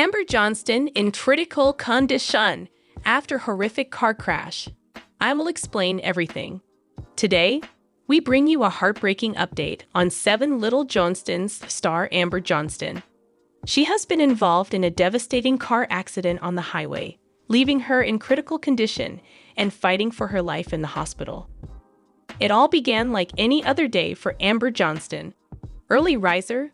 Amber Johnston in critical condition after horrific car crash. I will explain everything. Today, we bring you a heartbreaking update on 7 Little Johnstons star Amber Johnston. She has been involved in a devastating car accident on the highway, leaving her in critical condition and fighting for her life in the hospital. It all began like any other day for Amber Johnston. Early riser,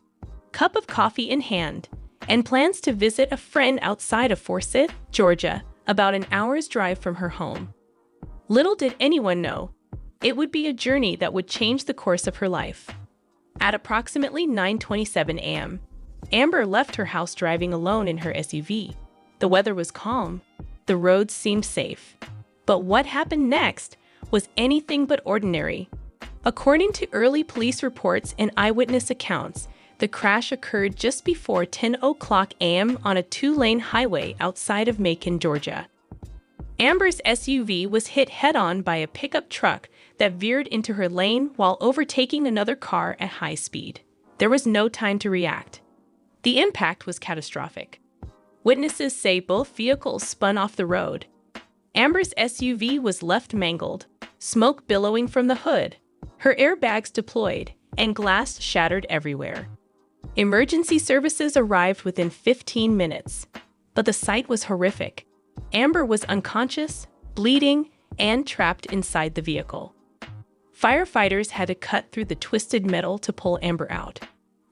cup of coffee in hand, and plans to visit a friend outside of Forsyth, Georgia, about an hour's drive from her home. Little did anyone know, it would be a journey that would change the course of her life. At approximately 9:27 a.m., Amber left her house driving alone in her SUV. The weather was calm. The roads seemed safe. But what happened next was anything but ordinary. According to early police reports and eyewitness accounts, the crash occurred just before 10 o'clock a.m. on a 2-lane highway outside of Macon, Georgia. Amber's SUV was hit head-on by a pickup truck that veered into her lane while overtaking another car at high speed. There was no time to react. The impact was catastrophic. Witnesses say both vehicles spun off the road. Amber's SUV was left mangled, smoke billowing from the hood, her airbags deployed, and glass shattered everywhere. Emergency services arrived within 15 minutes, but the sight was horrific. Amber was unconscious, bleeding, and trapped inside the vehicle. Firefighters had to cut through the twisted metal to pull Amber out.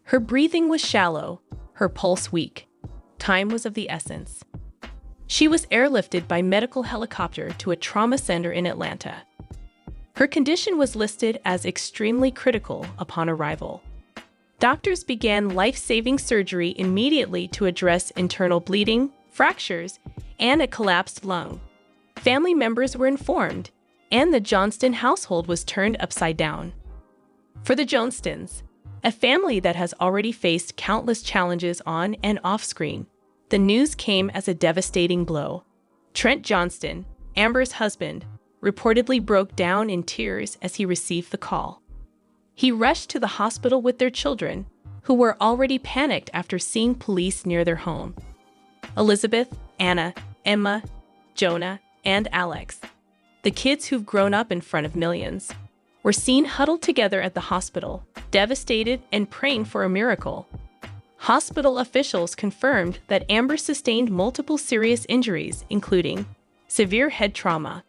Her breathing was shallow, her pulse weak. Time was of the essence. She was airlifted by medical helicopter to a trauma center in Atlanta. Her condition was listed as extremely critical upon arrival. Doctors began life-saving surgery immediately to address internal bleeding, fractures, and a collapsed lung. Family members were informed, and the Johnston household was turned upside down. For the Johnstons, a family that has already faced countless challenges on and off-screen, the news came as a devastating blow. Trent Johnston, Amber's husband, reportedly broke down in tears as he received the call. He rushed to the hospital with their children, who were already panicked after seeing police near their home. Elizabeth, Anna, Emma, Jonah, and Alex, the kids who've grown up in front of millions, were seen huddled together at the hospital, devastated and praying for a miracle. Hospital officials confirmed that Amber sustained multiple serious injuries, including severe head trauma,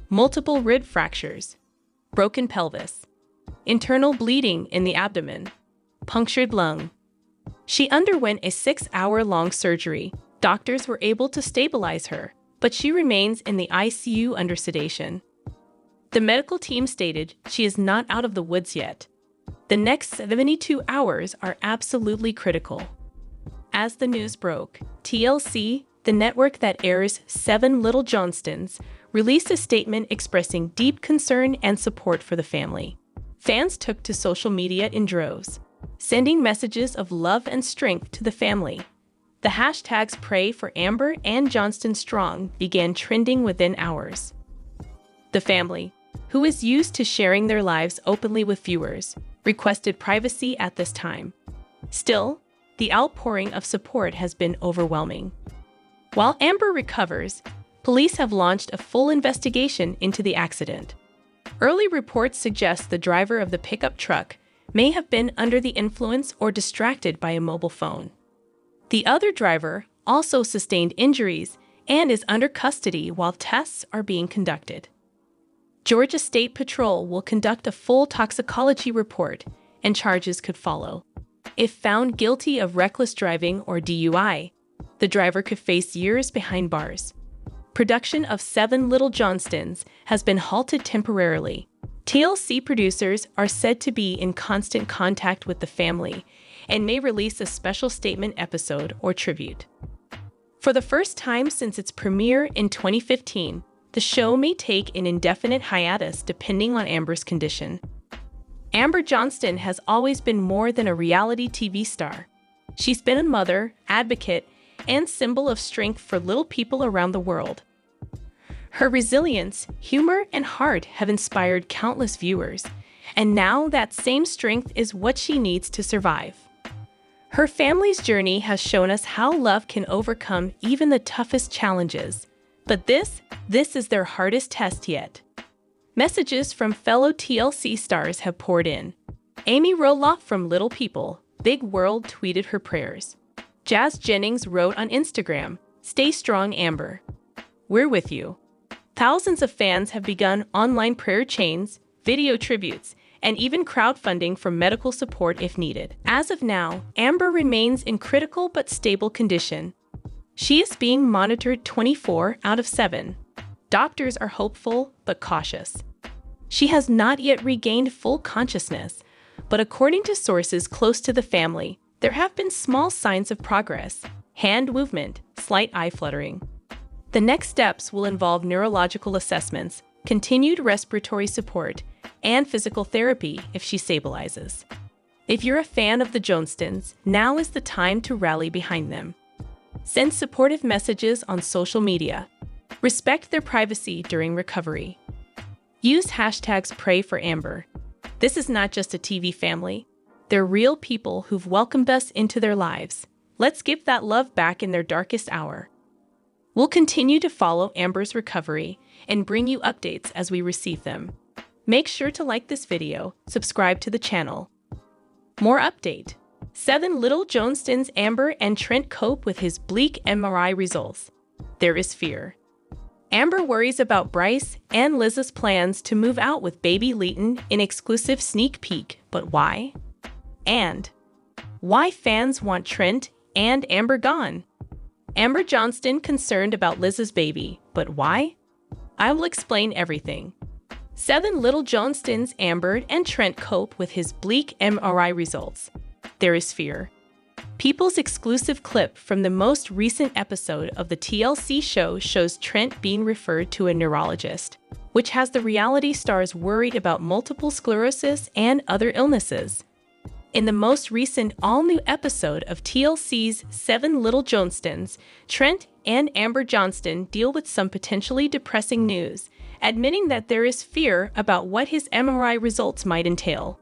multiple rib fractures, broken pelvis, internal bleeding in the abdomen, punctured lung. She underwent a 6-hour-long surgery. Doctors were able to stabilize her, but she remains in the ICU under sedation. The medical team stated she is not out of the woods yet. The next 72 hours are absolutely critical. As the news broke, TLC, the network that airs 7 Little Johnstons, released a statement expressing deep concern and support for the family. Fans took to social media in droves, sending messages of love and strength to the family. The hashtags Pray for Amber and Johnston Strong began trending within hours. The family, who is used to sharing their lives openly with viewers, requested privacy at this time. Still, the outpouring of support has been overwhelming. While Amber recovers, police have launched a full investigation into the accident. Early reports suggest the driver of the pickup truck may have been under the influence or distracted by a mobile phone. The other driver also sustained injuries and is under custody while tests are being conducted. Georgia State Patrol will conduct a full toxicology report, and charges could follow. If found guilty of reckless driving or DUI, the driver could face years behind bars. Production of 7 Little Johnstons has been halted temporarily. TLC producers are said to be in constant contact with the family and may release a special statement episode or tribute. For the first time since its premiere in 2015, the show may take an indefinite hiatus depending on Amber's condition. Amber Johnston has always been more than a reality TV star. She's been a mother, advocate, and symbol of strength for little people around the world. Her resilience, humor, and heart have inspired countless viewers, and now that same strength is what she needs to survive. Her family's journey has shown us how love can overcome even the toughest challenges. But this is their hardest test yet. Messages from fellow TLC stars have poured in. Amy Roloff from Little People, Big World tweeted her prayers. Jazz Jennings wrote on Instagram, "Stay strong, Amber. We're with you." Thousands of fans have begun online prayer chains, video tributes, and even crowdfunding for medical support if needed. As of now, Amber remains in critical but stable condition. She is being monitored 24 out of 7. Doctors are hopeful but cautious. She has not yet regained full consciousness, but according to sources close to the family, there have been small signs of progress: hand movement, slight eye fluttering. The next steps will involve neurological assessments, continued respiratory support, and physical therapy if she stabilizes. If you're a fan of the Johnstons, now is the time to rally behind them. Send supportive messages on social media. Respect their privacy during recovery. Use hashtags Pray for Amber. This is not just a TV family. They're real people who've welcomed us into their lives. Let's give that love back in their darkest hour. We'll continue to follow Amber's recovery and bring you updates as we receive them. Make sure to like this video, subscribe to the channel. More update. 7 little Johnstons, Amber and Trent cope with his bleak MRI results. There is fear. Amber worries about Bryce and Liz's plans to move out with baby Leighton in exclusive sneak peek, but why? And why fans want Trent and Amber gone? Amber Johnston concerned about Liz's baby, but why? I will explain everything. 7 little Johnstons, Amber and Trent cope with his bleak MRI results. There is fear. People's exclusive clip from the most recent episode of the TLC show shows Trent being referred to a neurologist, which has the reality stars worried about multiple sclerosis and other illnesses. In the most recent all-new episode of TLC's 7 Little Johnstons, Trent and Amber Johnston deal with some potentially depressing news, admitting that there is fear about what his MRI results might entail.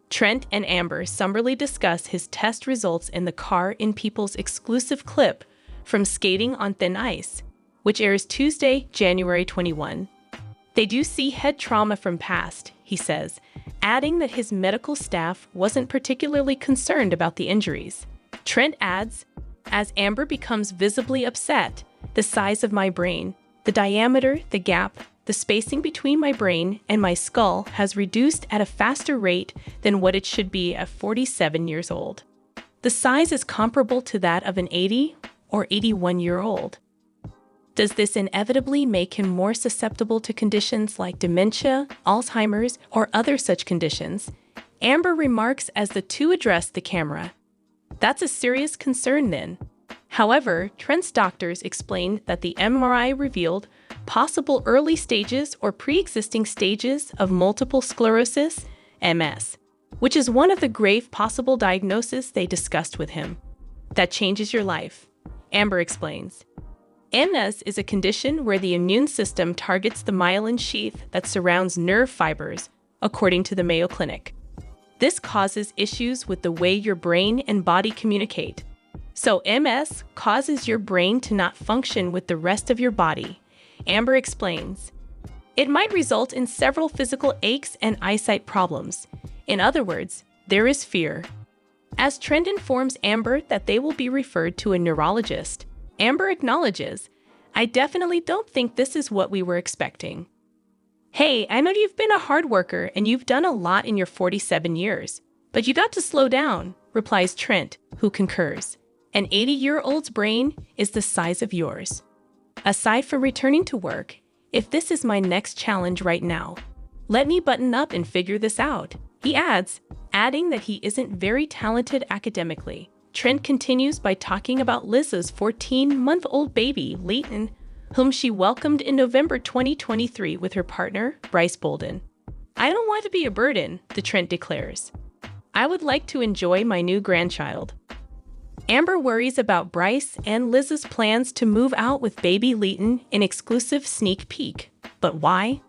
Trent and Amber somberly discuss his test results in the car in People's exclusive clip from Skating on Thin Ice, which airs Tuesday, January 21. They do see head trauma from past, he says, adding that his medical staff wasn't particularly concerned about the injuries. Trent adds, "As Amber becomes visibly upset, the size of my brain, the diameter, the gap, the spacing between my brain and my skull has reduced at a faster rate than what it should be at 47 years old. The size is comparable to that of an 80 or 81-year-old. Does this inevitably make him more susceptible to conditions like dementia, Alzheimer's, or other such conditions?" Amber remarks as the two address the camera. "That's a serious concern then." However, Trent's doctors explained that the MRI revealed possible early stages or pre-existing stages of multiple sclerosis, MS, which is one of the grave possible diagnoses they discussed with him. "That changes your life," Amber explains. MS is a condition where the immune system targets the myelin sheath that surrounds nerve fibers, according to the Mayo Clinic. This causes issues with the way your brain and body communicate. So MS causes your brain to not function with the rest of your body, Amber explains. It might result in several physical aches and eyesight problems. In other words, there is fear. As Trent informs Amber that they will be referred to a neurologist, Amber acknowledges, "I definitely don't think this is what we were expecting." "Hey, I know you've been a hard worker and you've done a lot in your 47 years, but you got to slow down," replies Trent, who concurs. "An 80-year-old's brain is the size of yours. Aside from returning to work, if this is my next challenge right now, let me button up and figure this out," he adds, adding that he isn't very talented academically. Trent continues by talking about Liz's 14-month-old baby, Leighton, whom she welcomed in November 2023 with her partner, Bryce Bolden. "I don't want to be a burden," the Trent declares. "I would like to enjoy my new grandchild." Amber worries about Bryce and Liz's plans to move out with baby Leighton in exclusive sneak peek. But why?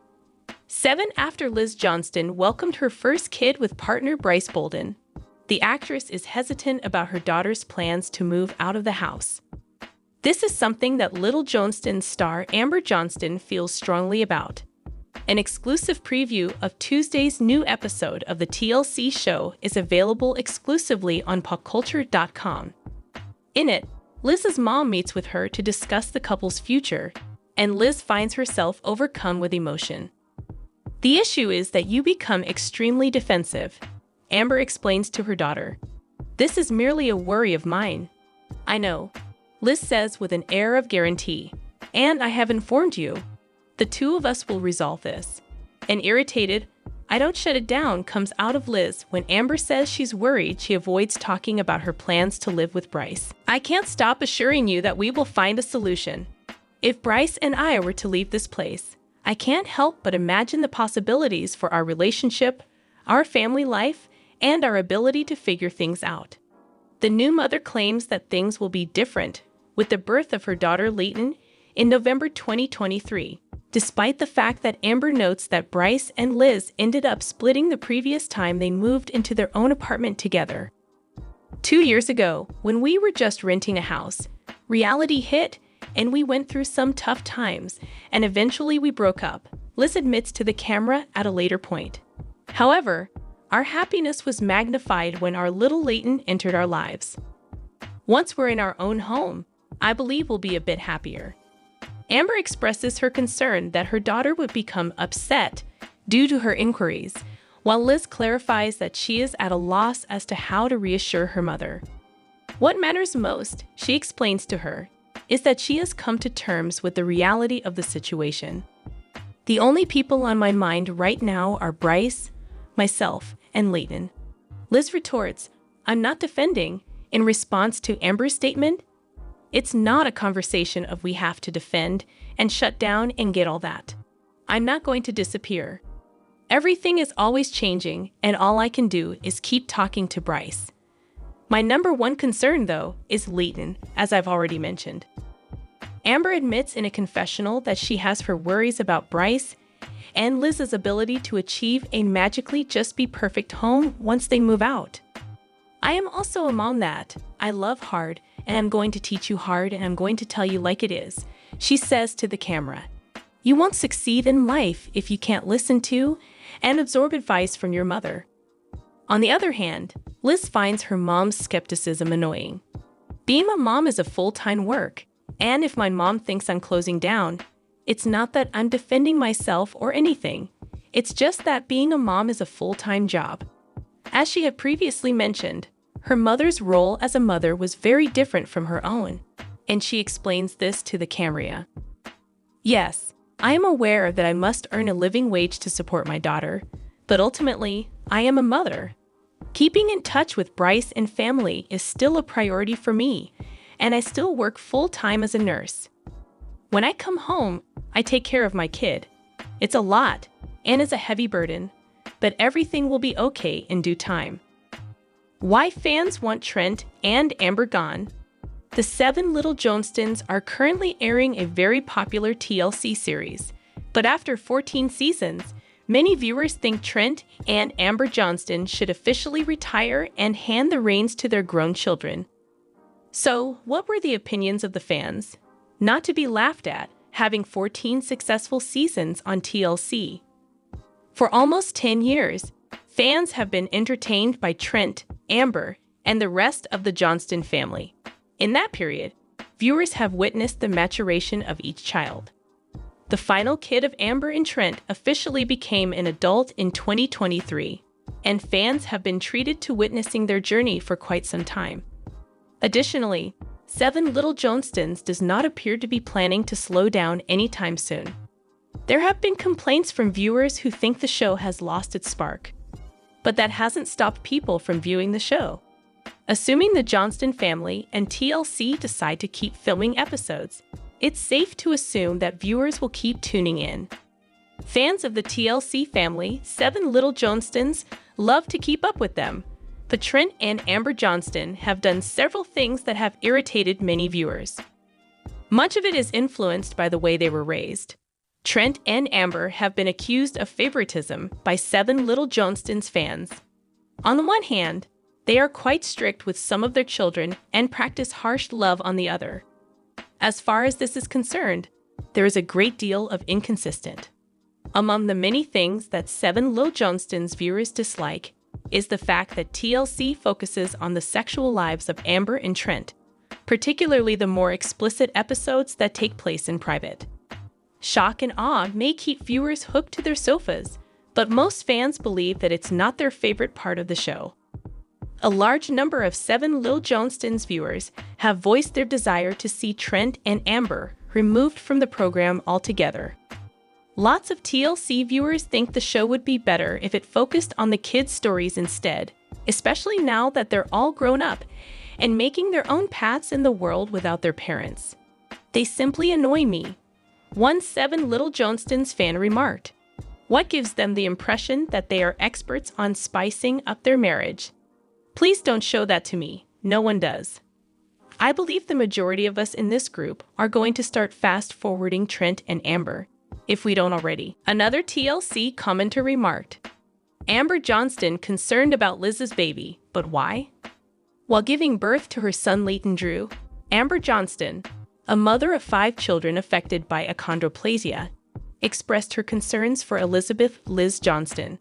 7 after Liz Johnston welcomed her first kid with partner Bryce Bolden. The actress is hesitant about her daughter's plans to move out of the house. This is something that Little Johnston star Amber Johnston feels strongly about. An exclusive preview of Tuesday's new episode of the TLC show is available exclusively on popculture.com. In it, Liz's mom meets with her to discuss the couple's future, and Liz finds herself overcome with emotion. "The issue is that you become extremely defensive," Amber explains to her daughter. "This is merely a worry of mine." "I know," Liz says with an air of guarantee, "and I have informed you. The two of us will resolve this." An irritated, "I don't shut it down," comes out of Liz when Amber says she's worried she avoids talking about her plans to live with Bryce. "I can't stop assuring you that we will find a solution. If Bryce and I were to leave this place, I can't help but imagine the possibilities for our relationship, our family life, and our ability to figure things out." The new mother claims that things will be different with the birth of her daughter Leighton in November 2023, despite the fact that Amber notes that Bryce and Liz ended up splitting the previous time they moved into their own apartment together. 2 years ago, when we were just renting a house, reality hit and we went through some tough times, and eventually we broke up, Liz admits to the camera at a later point. However, our happiness was magnified when our little Leighton entered our lives. Once we're in our own home, I believe we'll be a bit happier. Amber expresses her concern that her daughter would become upset due to her inquiries, while Liz clarifies that she is at a loss as to how to reassure her mother. What matters most, she explains to her, is that she has come to terms with the reality of the situation. "The only people on my mind right now are Bryce, myself, and Leighton." Liz retorts, "I'm not defending," in response to Amber's statement. "It's not a conversation of we have to defend and shut down and get all that. I'm not going to disappear. Everything is always changing, and all I can do is keep talking to Bryce. My number one concern, though, is Leighton, as I've already mentioned." Amber admits in a confessional that she has her worries about Bryce and Liz's ability to achieve a magically just be perfect home once they move out. "I am also a mom that I love hard, and I'm going to teach you hard, and I'm going to tell you like it is," she says to the camera. "You won't succeed in life if you can't listen to and absorb advice from your mother." On the other hand, Liz finds her mom's skepticism annoying. "Being a mom is a full-time work, and if my mom thinks I'm closing down, it's not that I'm defending myself or anything. It's just that being a mom is a full-time job." As she had previously mentioned, her mother's role as a mother was very different from her own, and she explains this to the camera. "Yes, I am aware that I must earn a living wage to support my daughter, but ultimately, I am a mother. Keeping in touch with Bryce and family is still a priority for me, and I still work full-time as a nurse. When I come home, I take care of my kid. It's a lot, and is a heavy burden, but everything will be okay in due time." Why fans want Trent and Amber gone? The 7 Little Johnstons are currently airing a very popular TLC series, but after 14 seasons, many viewers think Trent and Amber Johnston should officially retire and hand the reins to their grown children. So, what were the opinions of the fans? Not to be laughed at, having 14 successful seasons on TLC. For almost 10 years, fans have been entertained by Trent, Amber, and the rest of the Johnston family. In that period, viewers have witnessed the maturation of each child. The final kid of Amber and Trent officially became an adult in 2023, and fans have been treated to witnessing their journey for quite some time. Additionally, 7 Little Johnstons does not appear to be planning to slow down anytime soon. There have been complaints from viewers who think the show has lost its spark, but that hasn't stopped people from viewing the show. Assuming the Johnston family and TLC decide to keep filming episodes, it's safe to assume that viewers will keep tuning in. Fans of the TLC family, 7 Little Johnstons, love to keep up with them, but Trent and Amber Johnston have done several things that have irritated many viewers. Much of it is influenced by the way they were raised. Trent and Amber have been accused of favoritism by 7 Little Johnstons fans. On the one hand, They are quite strict with some of their children and practice harsh love on the other. As far as this is concerned, there is a great deal of inconsistent. Among the many things that 7 Little Johnstons viewers dislike is the fact that TLC focuses on the sexual lives of Amber and Trent, particularly the more explicit episodes that take place in private. Shock and awe may keep viewers hooked to their sofas, but most fans believe that it's not their favorite part of the show. A large number of 7 Little Johnstons viewers have voiced their desire to see Trent and Amber removed from the program altogether. Lots of TLC viewers think the show would be better if it focused on the kids' stories instead, especially now that they're all grown up and making their own paths in the world without their parents. They simply annoy me, one 7 Little Johnstons fan remarked. What gives them the impression that they are experts on spicing up their marriage? Please don't show that to me. No one does. I believe the majority of us in this group are going to start fast-forwarding Trent and Amber, if we don't already. Another TLC commenter remarked, Amber Johnston concerned about Liz's baby, but why? While giving birth to her son Leighton Drew, Amber Johnston, a mother of 5 children affected by achondroplasia, expressed her concerns for Elizabeth Liz Johnston.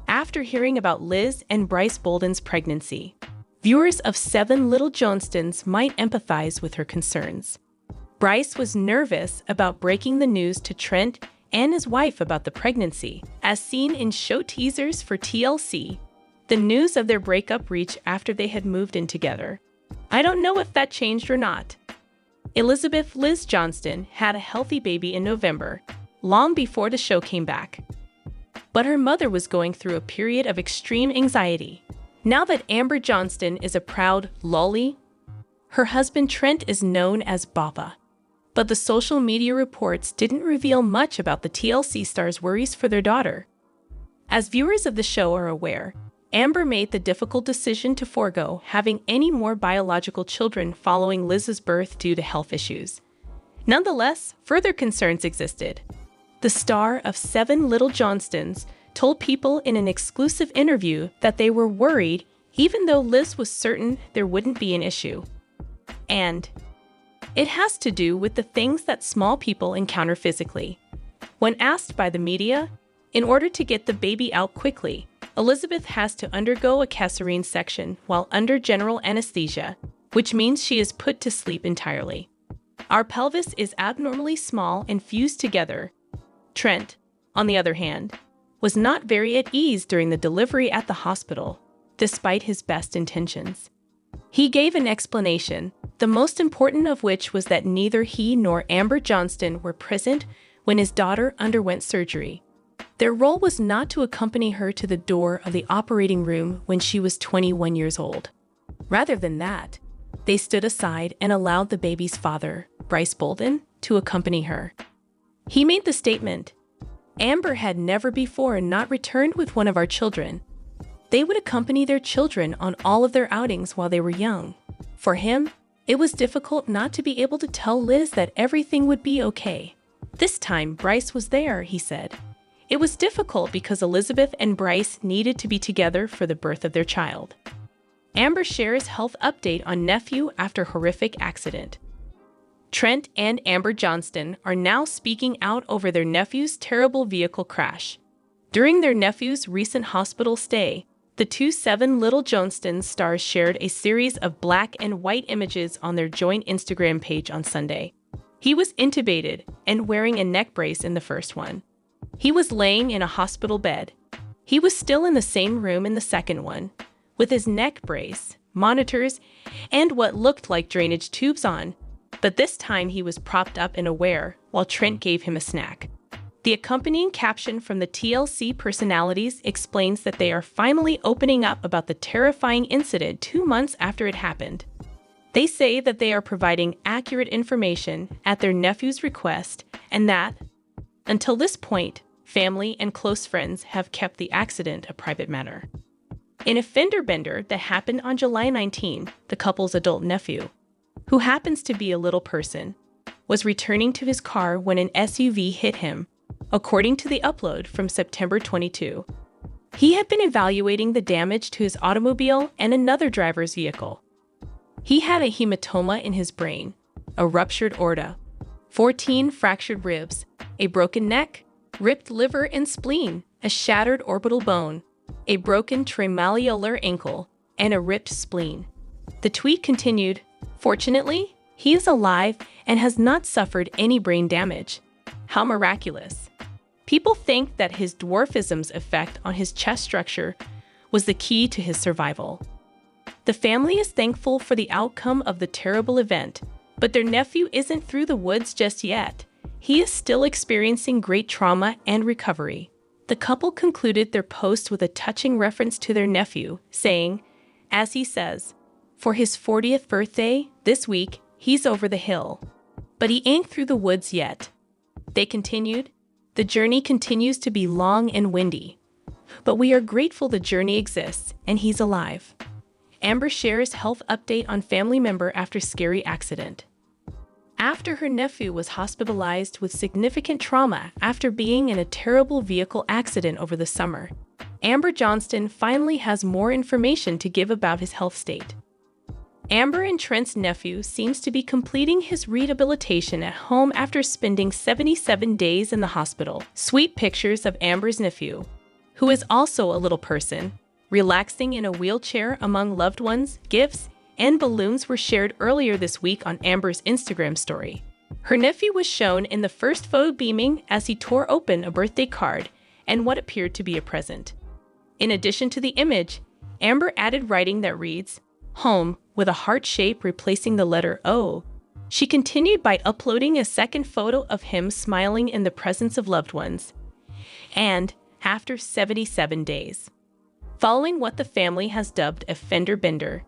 After hearing about Liz and Bryce Bolden's pregnancy, viewers of 7 Little Johnstons might empathize with her concerns. Bryce was nervous about breaking the news to Trent and his wife about the pregnancy. As seen in show teasers for TLC, the news of their breakup reached after they had moved in together. I don't know if that changed or not. Elizabeth Liz Johnston had a healthy baby in November, long before the show came back. But her mother was going through a period of extreme anxiety. Now that Amber Johnston is a proud lolly, her husband Trent is known as Baba. But the social media reports didn't reveal much about the TLC star's worries for their daughter. As viewers of the show are aware, Amber made the difficult decision to forego having any more biological children following Liz's birth due to health issues. Nonetheless, further concerns existed. The star of 7 Little Johnstons told People in an exclusive interview that they were worried even though Liz was certain there wouldn't be an issue. And it has to do with the things that small people encounter physically. When asked by the media, in order to get the baby out quickly, Elizabeth has to undergo a cesarean section while under general anesthesia, which means she is put to sleep entirely. Our pelvis is abnormally small and fused together. Trent, on the other hand, was not very at ease during the delivery at the hospital, despite his best intentions. He gave an explanation, the most important of which was that neither he nor Amber Johnston were present when his daughter underwent surgery. Their role was not to accompany her to the door of the operating room when she was 21 years old. Rather than that, they stood aside and allowed the baby's father, Bryce Bolden, to accompany her. He made the statement, Amber had never before not returned with one of our children. They would accompany their children on all of their outings while they were young. For him, it was difficult not to be able to tell Liz that everything would be okay. This time, Bryce was there, he said. It was difficult because Elizabeth and Bryce needed to be together for the birth of their child. Amber shares health update on nephew after horrific accident. Trent and Amber Johnston are now speaking out over their nephew's terrible vehicle crash. During their nephew's recent hospital stay, the two 7 Little Johnstons stars shared a series of black and white images on their joint Instagram page on Sunday. He was intubated and wearing a neck brace in the first one. He was laying in a hospital bed. He was still in the same room in the second one, with his neck brace, monitors, and what looked like drainage tubes on. But this time he was propped up and aware while Trent gave him a snack. The accompanying caption from the TLC personalities explains that they are finally opening up about the terrifying incident 2 months after it happened. They say that they are providing accurate information at their nephew's request and that, until this point, family and close friends have kept the accident a private matter. In a fender bender that happened on July 19, the couple's adult nephew, who happens to be a little person, was returning to his car when an SUV hit him, according to the upload from September 22. He had been evaluating the damage to his automobile and another driver's vehicle. He had a hematoma in his brain, a ruptured aorta, 14 fractured ribs, a broken neck, ripped liver and spleen, a shattered orbital bone, a broken tremoliolar ankle, and a ripped spleen. The tweet continued, "Fortunately, he is alive and has not suffered any brain damage. How miraculous." People think that his dwarfism's effect on his chest structure was the key to his survival. The family is thankful for the outcome of the terrible event, but their nephew isn't through the woods just yet. He is still experiencing great trauma and recovery. The couple concluded their post with a touching reference to their nephew, saying, as he says, "For his 40th birthday, this week, he's over the hill. But he ain't through the woods yet." They continued, "The journey continues to be long and windy. But we are grateful the journey exists and he's alive." Amber shares health update on family member after scary accident. After her nephew was hospitalized with significant trauma after being in a terrible vehicle accident over the summer, Amber Johnston finally has more information to give about his health state. Amber and Trent's nephew seems to be completing his rehabilitation at home after spending 77 days in the hospital. Sweet pictures of Amber's nephew, who is also a little person, relaxing in a wheelchair among loved ones, gifts, and balloons were shared earlier this week on Amber's Instagram story. Her nephew was shown in the first photo beaming as he tore open a birthday card and what appeared to be a present. In addition to the image, Amber added writing that reads, "Home," with a heart shape replacing the letter O. She continued by uploading a second photo of him smiling in the presence of loved ones. And after 77 days. Following what the family has dubbed a fender bender,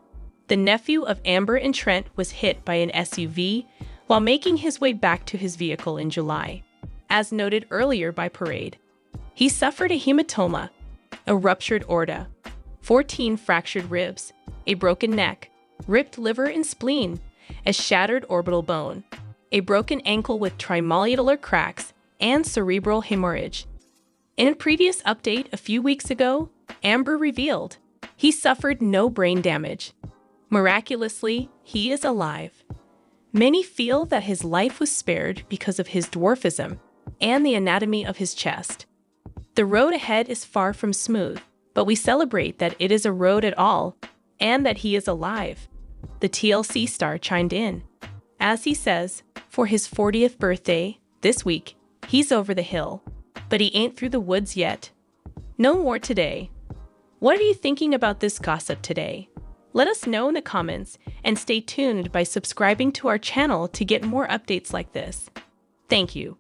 the nephew of Amber and Trent was hit by an SUV while making his way back to his vehicle in July. As noted earlier by Parade, he suffered a hematoma, a ruptured aorta, 14 fractured ribs, a broken neck, ripped liver and spleen, a shattered orbital bone, a broken ankle with tremoliolar cracks, and cerebral hemorrhage. In a previous update a few weeks ago, Amber revealed he suffered no brain damage. Miraculously, he is alive. Many feel that his life was spared because of his dwarfism and the anatomy of his chest. The road ahead is far from smooth, but we celebrate that it is a road at all and that he is alive. The TLC star chimed in. As he says, "For his 40th birthday, this week, he's over the hill. But he ain't through the woods yet." No more today. What are you thinking about this gossip today? Let us know in the comments and stay tuned by subscribing to our channel to get more updates like this. Thank you.